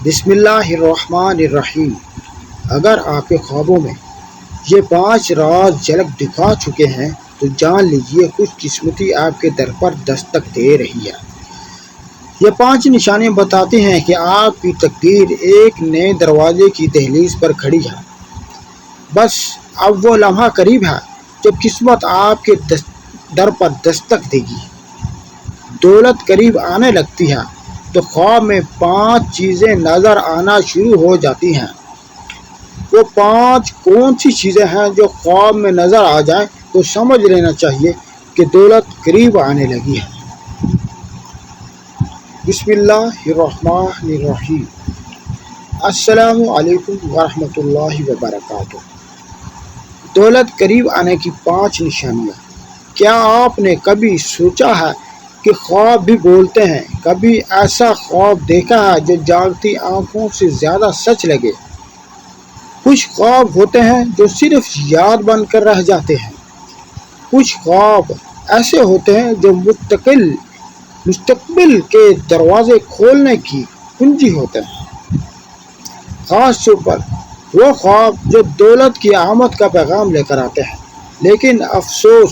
بسم اللہ الرحمن الرحیم۔ اگر آپ کے خوابوں میں یہ 5 راز جھلک دکھا چکے ہیں تو جان لیجئے خوش قسمتی آپ کے در پر دستک دے رہی ہے۔ یہ 5 نشانیاں بتاتی ہیں کہ آپ کی تقدیر ایک نئے دروازے کی دہلیز پر کھڑی ہے۔ بس اب وہ لمحہ قریب ہے جب قسمت آپ کے در پر دستک دے گی۔ دولت قریب آنے لگتی ہے تو خواب میں 5 چیزیں نظر آنا شروع ہو جاتی ہیں۔ وہ 5 کون سی چیزیں ہیں جو خواب میں نظر آ جائیں تو سمجھ لینا چاہیے کہ دولت قریب آنے لگی ہے۔ بسم اللہ الرحمن الرحیم۔ السلام علیکم ورحمۃ اللہ وبرکاتہ۔ دولت قریب آنے کی 5 نشانیاں۔ کیا آپ نے کبھی سوچا ہے کہ خواب بھی بولتے ہیں؟ کبھی ایسا خواب دیکھا ہے جو جاگتی آنکھوں سے زیادہ سچ لگے؟ کچھ خواب ہوتے ہیں جو صرف یاد بن کر رہ جاتے ہیں۔ کچھ خواب ایسے ہوتے ہیں جو مستقبل کے دروازے کھولنے کی کنجی ہوتے ہیں۔ خاص طور پر وہ خواب جو دولت کی آمد کا پیغام لے کر آتے ہیں، لیکن افسوس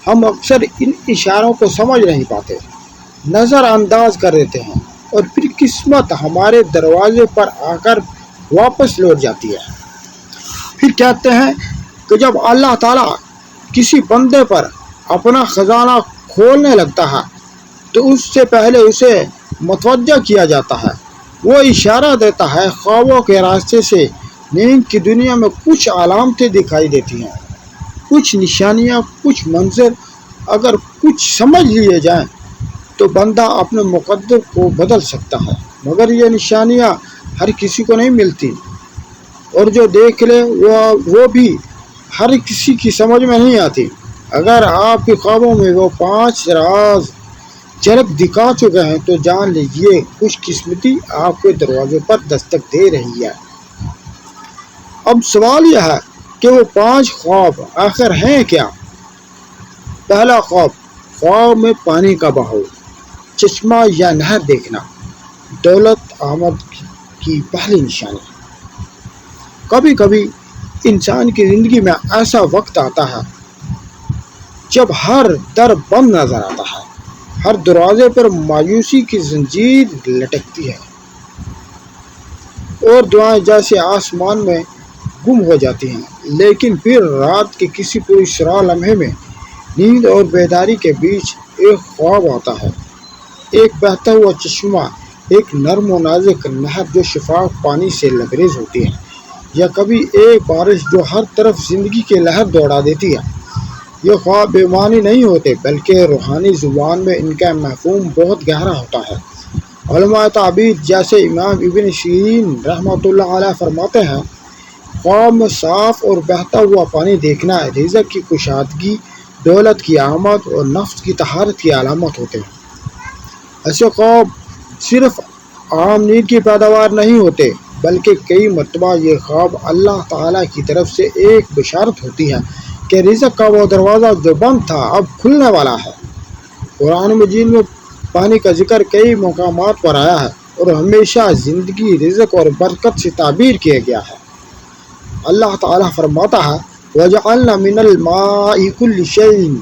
ہم اکثر ان اشاروں کو سمجھ نہیں پاتے، نظر انداز کر دیتے ہیں اور پھر قسمت ہمارے دروازے پر آ کر واپس لوٹ جاتی ہے۔ پھر کہتے ہیں کہ جب اللہ تعالیٰ کسی بندے پر اپنا خزانہ کھولنے لگتا ہے تو اس سے پہلے اسے متوجہ کیا جاتا ہے۔ وہ اشارہ دیتا ہے، خوابوں کے راستے سے نیند کی دنیا میں کچھ علامتیں دکھائی دیتی ہیں، کچھ نشانیاں، کچھ منظر۔ اگر کچھ سمجھ لیے جائیں تو بندہ اپنے مقدر کو بدل سکتا ہے، مگر یہ نشانیاں ہر کسی کو نہیں ملتی، اور جو دیکھ لے وہ بھی ہر کسی کی سمجھ میں نہیں آتی۔ اگر آپ کے خوابوں میں وہ 5 راز جھلک دکھا چکے ہیں تو جان لیجئے خوش قسمتی آپ کے دروازے پر دستک دے رہی ہے۔ اب سوال یہ ہے کہ وہ 5 خواب آخر ہیں کیا؟ پہلا خواب، خواب میں پانی کا بہاؤ، چشمہ یا نہر دیکھنا، دولت آمد کی پہلی نشانی۔ کبھی کبھی انسان کی زندگی میں ایسا وقت آتا ہے جب ہر در بند نظر آتا ہے، ہر دروازے پر مایوسی کی زنجیر لٹکتی ہے اور دعائیں جیسے آسمان میں گم ہو جاتی ہیں۔ لیکن پھر رات کے کسی پراسرار لمحے میں نیند اور بیداری کے بیچ ایک خواب آتا ہے، ایک بہتا ہوا چشمہ، ایک نرم و نازک نہر جو شفاف پانی سے لبریز ہوتی ہے، یا کبھی ایک بارش جو ہر طرف زندگی کی لہر دوڑا دیتی ہے۔ یہ خواب بے معنی نہیں ہوتے، بلکہ روحانی زبان میں ان کا مفہوم بہت گہرا ہوتا ہے۔ علماء تعبیر جیسے امام ابن سیرین رحمۃ اللہ علیہ فرماتے ہیں، خواب میں صاف اور بہتا ہوا پانی دیکھنا رزق کی کشادگی، دولت کی آمد اور نفس کی طہارت کی علامت ہوتے ہیں۔ ایسے خواب صرف عام نیند کی پیداوار نہیں ہوتے، بلکہ کئی مرتبہ یہ خواب اللہ تعالیٰ کی طرف سے ایک بشارت ہوتی ہے کہ رزق کا وہ دروازہ جو بند تھا اب کھلنے والا ہے۔ قرآن مجید میں پانی کا ذکر کئی مقامات پر آیا ہے اور ہمیشہ زندگی، رزق اور برکت سے تعبیر کیا گیا ہے۔ اللہ تعالیٰ فرماتا ہے، وَجَعَلْنَا مِنَ الْمَاءِ كُلِّ شَيْءٍ،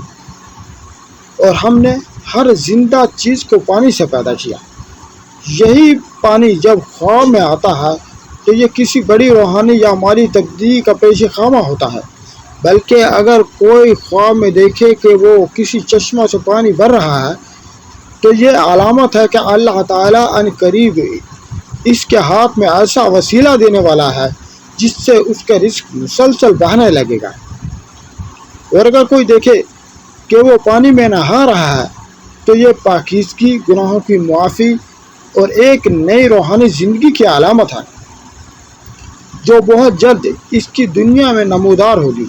اور ہم نے ہر زندہ چیز کو پانی سے پیدا کیا۔ یہی پانی جب خواب میں آتا ہے تو یہ کسی بڑی روحانی یا مالی تبدیلی کا پیش خامہ ہوتا ہے، بلکہ اگر کوئی خواب میں دیکھے کہ وہ کسی چشمہ سے پانی بھر رہا ہے تو یہ علامت ہے کہ اللہ تعالیٰ ان قریب اس کے ہاتھ میں ایسا وسیلہ دینے والا ہے جس سے اس کا رزق مسلسل بہنے لگے گا۔ اور اگر کوئی دیکھے کہ وہ پانی میں نہا رہا ہے تو یہ پاکیزگی، گناہوں کی معافی اور ایک نئی روحانی زندگی کی علامت ہے جو بہت جلد اس کی دنیا میں نمودار ہوگی۔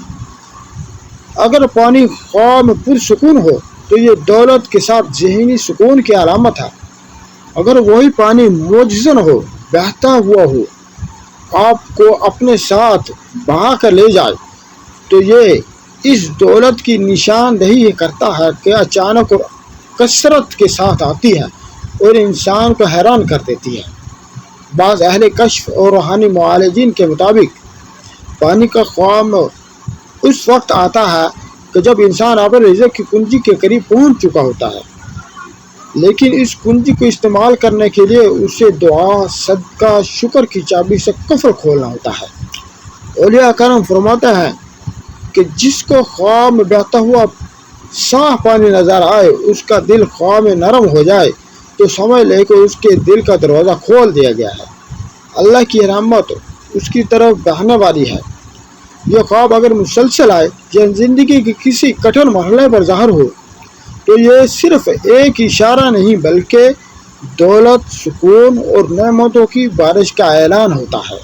اگر پانی خواب میں پرسکون ہو تو یہ دولت کے ساتھ ذہنی سکون کی علامت ہے۔ اگر وہی پانی معجزن ہو، بہتا ہوا ہو، آپ کو اپنے ساتھ بہا کر لے جائے تو یہ اس دولت کی نشاندہی کرتا ہے کہ اچانک اور کثرت کے ساتھ آتی ہے اور انسان کو حیران کر دیتی ہے۔ بعض اہل کشف اور روحانی معالجین کے مطابق پانی کا خواب اس وقت آتا ہے کہ جب انسان اپنے رزق کی کنجی کے قریب پہنچ چکا ہوتا ہے، لیکن اس کنجی کو استعمال کرنے کے لیے اسے دعا، صدقہ، شکر کی چابی سے قفل کھولنا ہوتا ہے۔ اولیاء کرام فرماتے ہیں کہ جس کو خواب میں بہتا ہوا صاف پانی نظر آئے، اس کا دل خواب میں نرم ہو جائے تو سمجھ لے کہ اس کے دل کا دروازہ کھول دیا گیا ہے، اللہ کی رحمت اس کی طرف بہنے والی ہے۔ یہ خواب اگر مسلسل آئے یا زندگی کے کسی کٹھن مرحلے پر ظاہر ہو تو یہ صرف ایک اشارہ نہیں بلکہ دولت، سکون اور نعمتوں کی بارش کا اعلان ہوتا ہے۔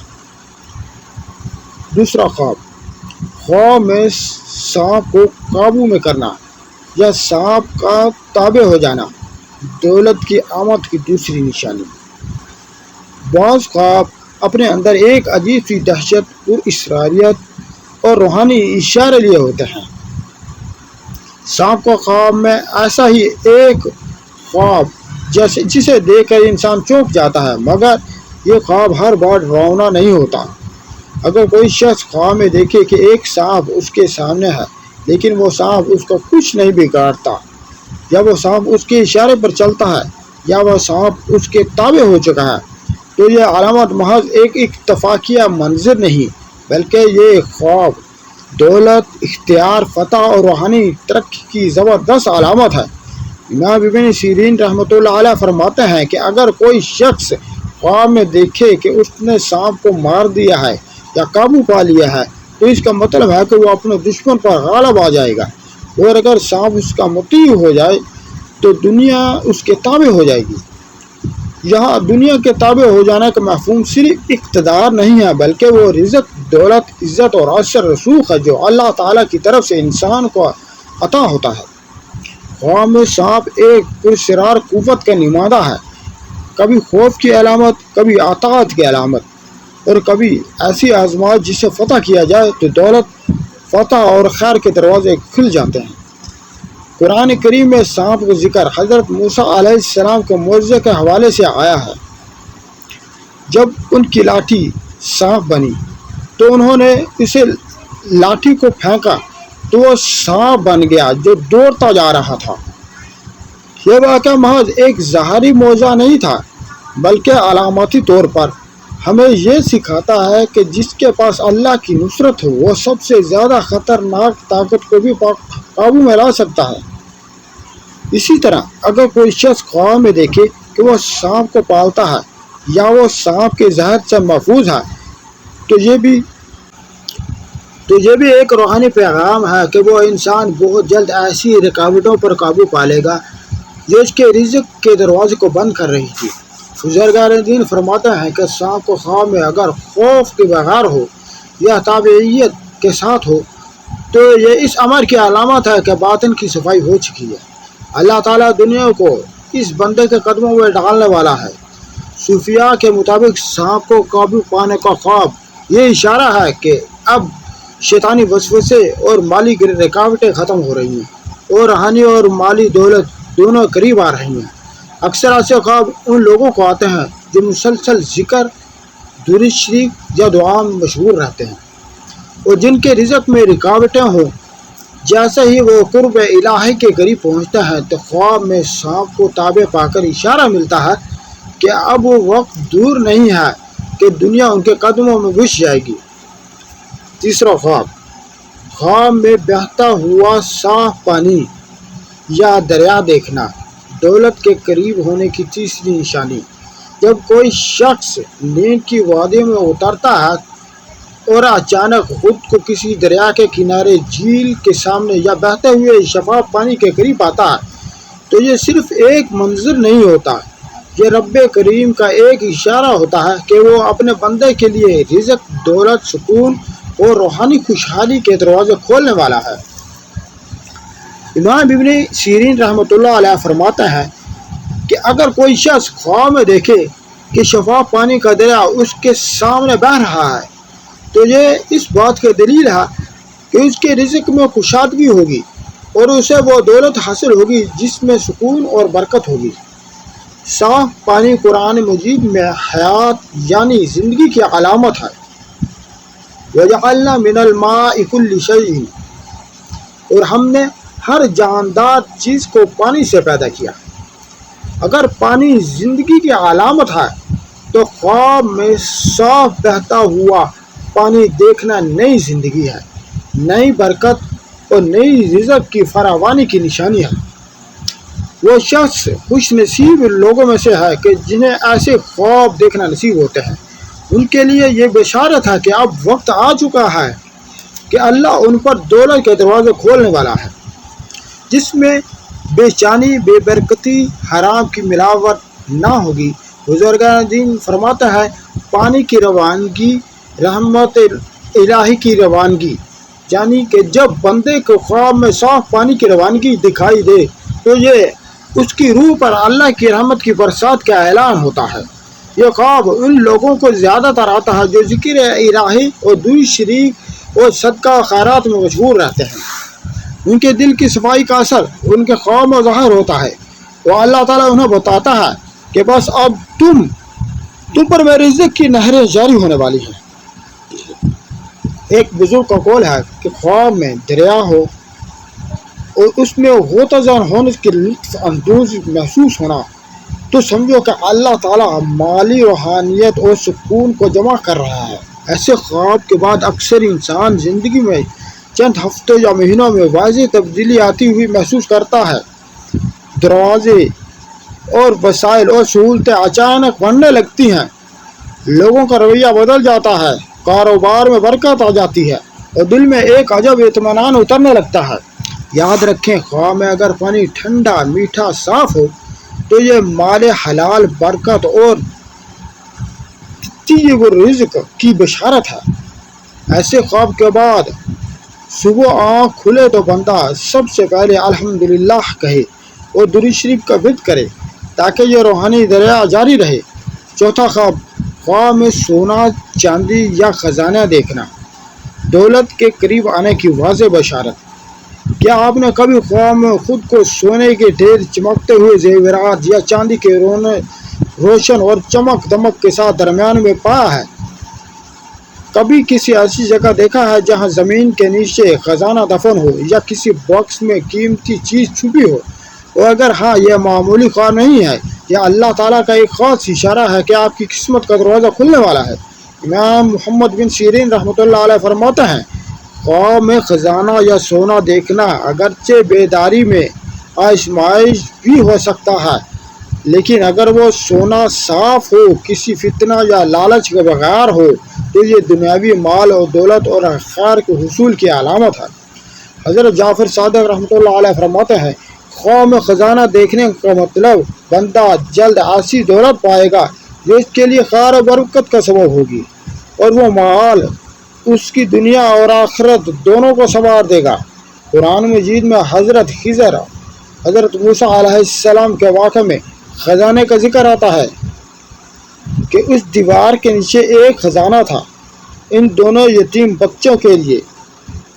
دوسرا خواب میں سانپ کو قابو میں کرنا یا سانپ کا تابع ہو جانا دولت کی آمد کی دوسری نشانی۔ بعض خواب اپنے اندر ایک عجیب سی دہشت، پراسراریت اور روحانی اشارے لیے ہوتے ہیں۔ سانپ کا خواب میں ایسا ہی ایک خواب جسے دیکھ کر انسان چونک جاتا ہے، مگر یہ خواب ہر بار ڈراؤنا نہیں ہوتا۔ اگر کوئی شخص خواب میں دیکھے کہ ایک سانپ اس کے سامنے ہے لیکن وہ سانپ اس کو کچھ نہیں بگاڑتا، یا وہ سانپ اس کے اشارے پر چلتا ہے، یا وہ سانپ اس کے تابع ہو چکا ہے، تو یہ علامت محض ایک اتفاقیہ منظر نہیں بلکہ یہ خواب دولت، اختیار، فتح اور روحانی ترقی کی زبردست علامت ہے۔ امام ابن سیرین رحمۃ اللہ علیہ فرماتے ہیں کہ اگر کوئی شخص خواب میں دیکھے کہ اس نے سانپ کو مار دیا ہے یا قابو پا لیا ہے تو اس کا مطلب ہے کہ وہ اپنے دشمن پر غالب آ جائے گا، اور اگر سانپ اس کا مطیع ہو جائے تو دنیا اس کے تابع ہو جائے گی۔ یہاں دنیا کے تابع ہو جانے کا مفہوم صرف اقتدار نہیں ہے بلکہ وہ رزق، دولت، عزت اور اثر رسوخ ہے جو اللہ تعالیٰ کی طرف سے انسان کو عطا ہوتا ہے۔ خواب میں سانپ ایک پراسرار قوت کا نمائندہ ہے، کبھی خوف کی علامت، کبھی اطاعت کی علامت، اور کبھی ایسی آزمائش جسے فتح کیا جائے تو دولت، فتح اور خیر کے دروازے کھل جاتے ہیں۔ قرآن کریم میں سانپ کا ذکر حضرت موسیٰ علیہ السلام کے معجزے کے حوالے سے آیا ہے۔ جب ان کی لاٹھی سانپ بنی تو انہوں نے اسے لاٹھی کو پھینکا تو وہ سانپ بن گیا جو دوڑتا جا رہا تھا۔ یہ واقعہ محض ایک ظاہری معجزہ نہیں تھا بلکہ علامتی طور پر ہمیں یہ سکھاتا ہے کہ جس کے پاس اللہ کی نصرت ہو وہ سب سے زیادہ خطرناک طاقت کو بھی قابو میں لا سکتا ہے۔ اسی طرح اگر کوئی شخص خواب میں دیکھے کہ وہ سانپ کو پالتا ہے یا وہ سانپ کے زہر سے محفوظ ہے تو یہ بھی ایک روحانی پیغام ہے کہ وہ انسان بہت جلد ایسی رکاوٹوں پر قابو پا لے گا جو اس کے رزق کے دروازے کو بند کر رہی تھی۔ بزرگان دین فرماتے ہیں کہ سانپ کو خواب میں اگر خوف کے بغیر ہو یا تابعیت کے ساتھ ہو تو یہ اس امر کی علامت ہے کہ باطن کی صفائی ہو چکی ہے۔ اللہ تعالیٰ دنیا کو اس بندے کے قدموں میں ڈالنے والا ہے۔ صوفیاء کے مطابق سانپ کو قابو پانے کا خواب یہ اشارہ ہے کہ اب شیطانی وسوسے اور مالی رکاوٹیں ختم ہو رہی ہیں اور روحانی اور مالی دولت دونوں قریب آ رہی ہیں۔ اکثر ایسے خواب ان لوگوں کو آتے ہیں جو مسلسل ذکر، درود شریف یا دعا میں مشغول رہتے ہیں اور جن کے رزق میں رکاوٹیں ہوں۔ جیسے ہی وہ قرب الہی کے قریب پہنچتے ہیں تو خواب میں سانپ کو تابع پا کر اشارہ ملتا ہے کہ اب وہ وقت دور نہیں ہے کہ دنیا ان کے قدموں میں گھس جائے گی۔ تیسرا خواب میں بہتا ہوا صاف پانی یا دریا دیکھنا دولت کے قریب ہونے کی تیسری نشانی۔ جب کوئی شخص نیند کی وادی میں اترتا ہے اور اچانک خود کو کسی دریا کے کنارے، جھیل کے سامنے یا بہتے ہوئے شفاف پانی کے قریب پاتا ہے تو یہ صرف ایک منظر نہیں ہوتا، یہ رب کریم کا ایک اشارہ ہوتا ہے کہ وہ اپنے بندے کے لیے رزق، دولت، سکون اور روحانی خوشحالی کے دروازے کھولنے والا ہے۔ امام ابن سیرین رحمۃ اللہ علیہ فرماتے ہیں کہ اگر کوئی شخص خواب میں دیکھے کہ شفاف پانی کا دریا اس کے سامنے بہہ رہا ہے تو یہ اس بات کی دلیل ہے کہ اس کے رزق میں کشادگی ہوگی اور اسے وہ دولت حاصل ہوگی جس میں سکون اور برکت ہوگی۔ صاف پانی قرآن مجید میں حیات یعنی زندگی کی علامت ہے۔ وَجَعَلْنَا مِنَ الْمَاءِ كُلِّ شَيْءٍ، اور ہم نے ہر جاندار چیز کو پانی سے پیدا کیا۔ اگر پانی زندگی کی علامت ہے تو خواب میں صاف بہتا ہوا پانی دیکھنا نئی زندگی ہے، نئی برکت اور نئی رزق کی فراوانی کی نشانی ہے۔ وہ شخص خوش نصیب لوگوں میں سے ہے کہ جنہیں ایسے خواب دیکھنا نصیب ہوتے ہیں۔ ان کے لیے یہ بشارت ہے کہ اب وقت آ چکا ہے کہ اللہ ان پر دولت کے دروازے کھولنے والا ہے، جس میں بے چینی، بے برکتی، حرام کی ملاوٹ نہ ہوگی۔ بزرگان دین فرماتا ہے، پانی کی روانگی رحمت الہی کی روانگی، یعنی کہ جب بندے کو خواب میں صاف پانی کی روانگی دکھائی دے تو یہ اس کی روح پر اللہ کی رحمت کی برسات کا اعلان ہوتا ہے۔ یہ خواب ان لوگوں کو زیادہ تر آتا ہے جو ذکر الہی اور دوسری شریک اور صدقہ و خیرات میں مشغول رہتے ہیں۔ ان کے دل کی صفائی کا اثر ان کے خواب میں ظاہر ہوتا ہے۔ وہ اللہ تعالیٰ انہیں بتاتا ہے کہ بس اب تم پر میرے رزق کی نہریں جاری ہونے والی ہیں۔ ایک بزرگ کا قول ہے کہ خواب میں دریا ہو اور اس میں غوطہ ہونے کی لطف اندوزی محسوس ہونا تو سمجھو کہ اللہ تعالیٰ مالی روحانیت اور سکون کو جمع کر رہا ہے۔ ایسے خواب کے بعد اکثر انسان زندگی میں چند ہفتوں یا مہینوں میں واضح تبدیلی آتی ہوئی محسوس کرتا ہے۔ دروازے اور وسائل اور سہولتیں اچانک بڑھنے لگتی ہیں، لوگوں کا رویہ بدل جاتا ہے، کاروبار میں برکت آ جاتی ہے اور دل میں ایک عجب اطمینان اترنے لگتا ہے۔ یاد رکھیں، خواب میں اگر پانی ٹھنڈا، میٹھا، صاف ہو تو یہ مال حلال، برکت اور طیب الرزق کی بشارت ہے۔ ایسے خواب کے بعد صبح آنکھ کھلے تو بندہ سب سے پہلے الحمدللہ کہے اور درود شریف کا ورد کرے تاکہ یہ روحانی دریا جاری رہے۔ چوتھا خواب، خواب میں سونا، چاندی یا خزانہ دیکھنا، دولت کے قریب آنے کی واضح بشارت۔ کیا آپ نے کبھی خواب میں خود کو سونے کے ڈھیر، چمکتے ہوئے زیورات یا چاندی کے روشن اور چمک دمک کے ساتھ درمیان میں پایا ہے؟ کبھی کسی ایسی جگہ دیکھا ہے جہاں زمین کے نیچے خزانہ دفن ہو یا کسی باکس میں قیمتی چیز چھپی ہو؟ اور اگر ہاں، یہ معمولی خواب نہیں ہے، یہ اللہ تعالیٰ کا ایک خاص اشارہ ہے کہ آپ کی قسمت کا دروازہ کھلنے والا ہے۔ امام محمد بن سیرین رحمۃ اللہ علیہ فرماتے ہیں، خواب میں خزانہ یا سونا دیکھنا اگرچہ بیداری میں آزمائش بھی ہو سکتا ہے، لیکن اگر وہ سونا صاف ہو، کسی فتنہ یا لالچ کے بغیر ہو، تو یہ دنیاوی مال اور دولت اور خیر کے حصول کی علامت ہے۔ حضرت جعفر صادق رحمۃ اللہ علیہ فرماتے ہیں، خواب میں خزانہ دیکھنے کا مطلب بندہ جلد ایسی دولت پائے گا جو اس کے لیے خیر و برکت کا سبب ہوگی، اور وہ مال اس کی دنیا اور آخرت دونوں کو سنوار دے گا۔ قرآن مجید میں حضرت خضر، حضرت موسیٰ علیہ السلام کے واقعے میں خزانے کا ذکر آتا ہے کہ اس دیوار کے نیچے ایک خزانہ تھا ان دونوں یتیم بچوں کے لیے۔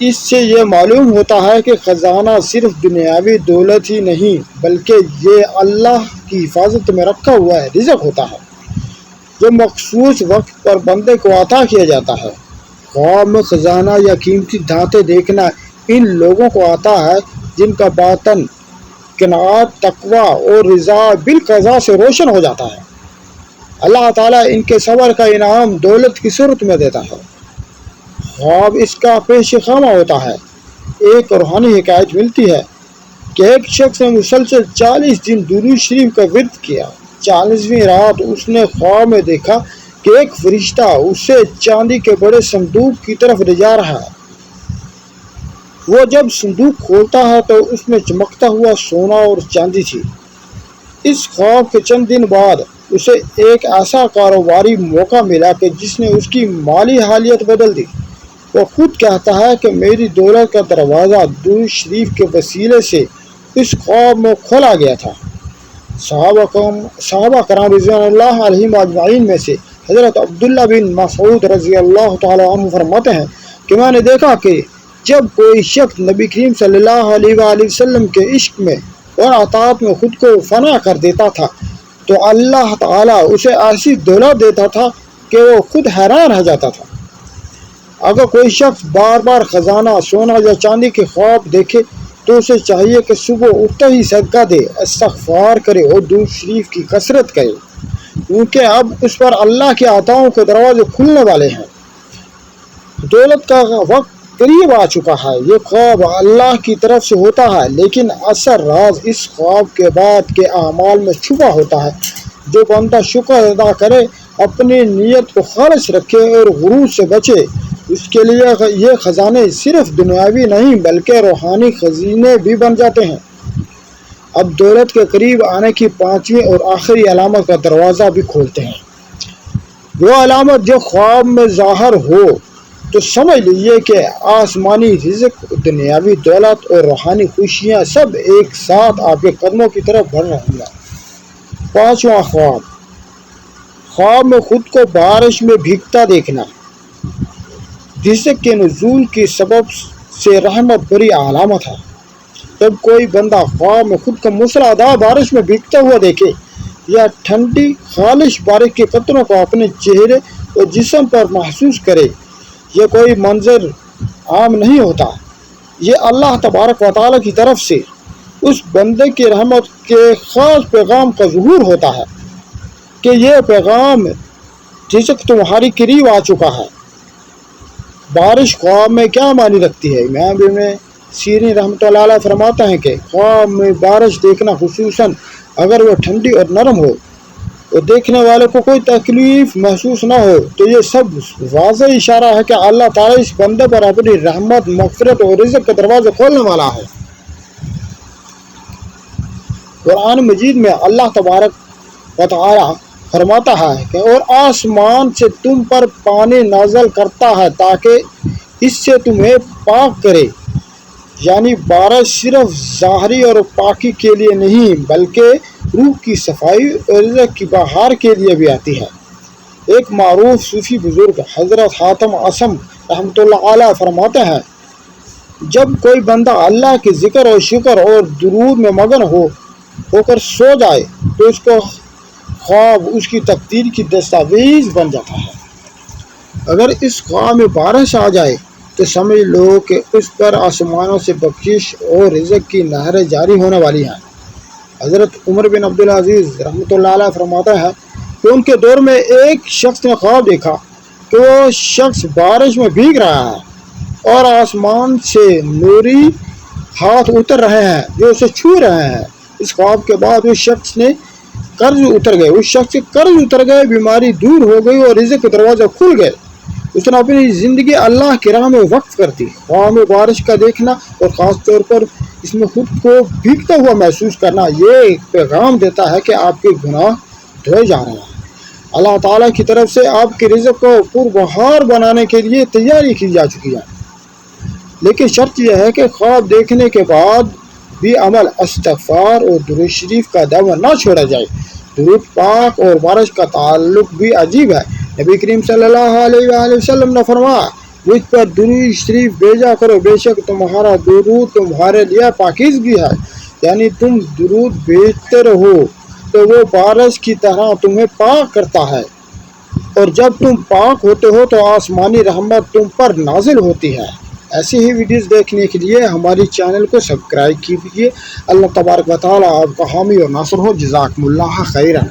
اس سے یہ معلوم ہوتا ہے کہ خزانہ صرف دنیاوی دولت ہی نہیں بلکہ یہ اللہ کی حفاظت میں رکھا ہوا ہے رزق ہوتا ہے جو مخصوص وقت پر بندے کو عطا کیا جاتا ہے۔ خواب میں خزانہ یا قیمتی دھاتیں دیکھنا ان لوگوں کو آتا ہے جن کا باطن قناعت، تقوی اور رضا بالقضاء سے روشن ہو جاتا ہے۔ اللہ تعالیٰ ان کے صبر کا انعام دولت کی صورت میں دیتا ہے۔ خواب اس کا پیش خامہ ہوتا ہے۔ ایک روحانی حکایت ملتی ہے کہ ایک شخص نے مسلسل 40 دن درود شریف کا ورد کیا۔ 40ویں رات اس نے خواب میں دیکھا کہ ایک فرشتہ اسے چاندی کے بڑے صندوق کی طرف لے جا رہا ہے۔ وہ جب صندوق کھولتا ہے تو اس میں چمکتا ہوا سونا اور چاندی تھی۔ اس خواب کے چند دن بعد اسے ایک ایسا کاروباری موقع ملا کہ جس نے اس کی مالی حالیت بدل دی۔ وہ خود کہتا ہے کہ میری دولت کا دروازہ درود شریف کے وسیلے سے اس خواب میں کھولا گیا تھا۔ صحابہ کرام رضوان اللہ علیہم اجمعین میں سے حضرت عبداللہ بن مسعود رضی اللہ تعالی عنہ فرماتے ہیں کہ میں نے دیکھا کہ جب کوئی شخص نبی کریم صلی اللہ علیہ وآلہ وسلم کے عشق میں اور اطاعت میں خود کو فنا کر دیتا تھا تو اللہ تعالیٰ اسے ایسی دولت دیتا تھا کہ وہ خود حیران رہ جاتا تھا۔ اگر کوئی شخص بار بار خزانہ، سونا یا چاندی کے خواب دیکھے تو اسے چاہیے کہ صبح اٹھتے ہی صدقہ دے، استغفار کرے اور درود شریف کی کثرت کرے، کیونکہ اب اس پر اللہ کے عطاؤں کے دروازے کھلنے والے ہیں۔ دولت کا وقت قریب آ چکا ہے۔ یہ خواب اللہ کی طرف سے ہوتا ہے، لیکن اثر راز اس خواب کے بعد کے اعمال میں چھپا ہوتا ہے۔ جو بندہ شکر ادا کرے، اپنی نیت کو خالص رکھے اور غرور سے بچے، اس کے لیے یہ خزانے صرف دنیاوی نہیں بلکہ روحانی خزینے بھی بن جاتے ہیں۔ اب دولت کے قریب آنے کی پانچویں اور آخری علامت کا دروازہ بھی کھولتے ہیں۔ وہ علامت جو خواب میں ظاہر ہو تو سمجھ لیجیے کہ آسمانی رزق، دنیاوی دولت اور روحانی خوشیاں سب ایک ساتھ آپ کے قدموں کی طرف بڑھ رہی ہیں۔ پانچواں خواب، خواب میں خود کو بارش میں بھیگتا دیکھنا۔ رزق کے نزول کے سبب سے رحمت بڑی علامت ہے۔ جب کوئی بندہ خواب میں خود کو موسلادھار بارش میں بھیگتا ہوا دیکھے یا ٹھنڈی خالص بارش کے قطروں کو اپنے چہرے اور جسم پر محسوس کرے، یہ کوئی منظر عام نہیں ہوتا۔ یہ اللہ تبارک و تعالیٰ کی طرف سے اس بندے کی رحمت کے خاص پیغام کا ظہور ہوتا ہے کہ یہ پیغام رزق تمہاری قریب آ چکا ہے۔ بارش خواب میں کیا معنی رکھتی ہے؟ امام ابن سیرین رحمۃ اللہ علیہ فرماتے ہیں کہ خواب میں بارش دیکھنا، خصوصاً اگر وہ ٹھنڈی اور نرم ہو اور دیکھنے والے کو کوئی تکلیف محسوس نہ ہو، تو یہ سب واضح اشارہ ہے کہ اللہ تعالیٰ اس بندے پر اپنی رحمت، مغفرت اور رزق کے دروازے کھولنے والا ہے۔ قرآن مجید میں اللہ تبارک و تعالیٰ فرماتا ہے کہ اور آسمان سے تم پر پانی نازل کرتا ہے تاکہ اس سے تمہیں پاک کرے، یعنی بارش صرف ظاہری اور پاکی کے لیے نہیں بلکہ روح کی صفائی اور رزق کی بہار کے لیے بھی آتی ہے۔ ایک معروف صوفی بزرگ حضرت حاتم اعظم رحمۃ اللہ علیہ فرماتے ہیں، جب کوئی بندہ اللہ کے ذکر اور شکر اور درود میں مگن ہو کر سو جائے تو اس کو خواب اس کی تقدیر کی دستاویز بن جاتا ہے۔ اگر اس خواب میں بارش آ جائے تو سمجھ لو کہ اس پر آسمانوں سے بخشش اور رزق کی نہریں جاری ہونے والی ہیں۔ حضرت عمر بن عبدالعزیز رحمۃ اللہ علیہ فرماتے ہیں کہ ان کے دور میں ایک شخص نے خواب دیکھا کہ وہ شخص بارش میں بھیگ رہا ہے اور آسمان سے نوری ہاتھ اتر رہے ہیں جو اسے چھو رہے ہیں۔ اس خواب کے بعد اس شخص کے قرض اتر گئے، بیماری دور ہو گئی اور رزق کے دروازے کھل گئے۔ اس نے اپنی زندگی اللہ کی راہ میں وقف کر دی۔ خواب میں بارش کا دیکھنا اور خاص طور پر اس میں خود کو بھیگتا ہوا محسوس کرنا یہ پیغام دیتا ہے کہ آپ کے گناہ دھوئے جا رہے ہیں۔ اللہ تعالیٰ کی طرف سے آپ کے رزق کو پربہار بنانے کے لیے تیاری کی جا چکی ہے، لیکن شرط یہ ہے کہ خواب دیکھنے کے بعد بھی عمل، استغفار اور درود شریف کا دامن نہ چھوڑا جائے۔ درود پاک اور بارش کا تعلق بھی عجیب ہے۔ نبی کریم صلی اللہ علیہ وآلہ وسلم نے فرمایا، مجھ پر درود شریف بھیجا کرو، بے شک تمہارا درود تمہارے لیے پاکیزگی ہے، یعنی تم درود بھیجتے رہو تو وہ بارش کی طرح تمہیں پاک کرتا ہے، اور جب تم پاک ہوتے ہو تو آسمانی رحمت تم پر نازل ہوتی ہے۔ ایسی ہی ویڈیوز دیکھنے کے لیے ہماری چینل کو سبسکرائب کیجیے۔ اللہ تبارک و تعالیٰ آپ کا حامی اور ناصر ہو۔ جزاکم اللہ خیرا۔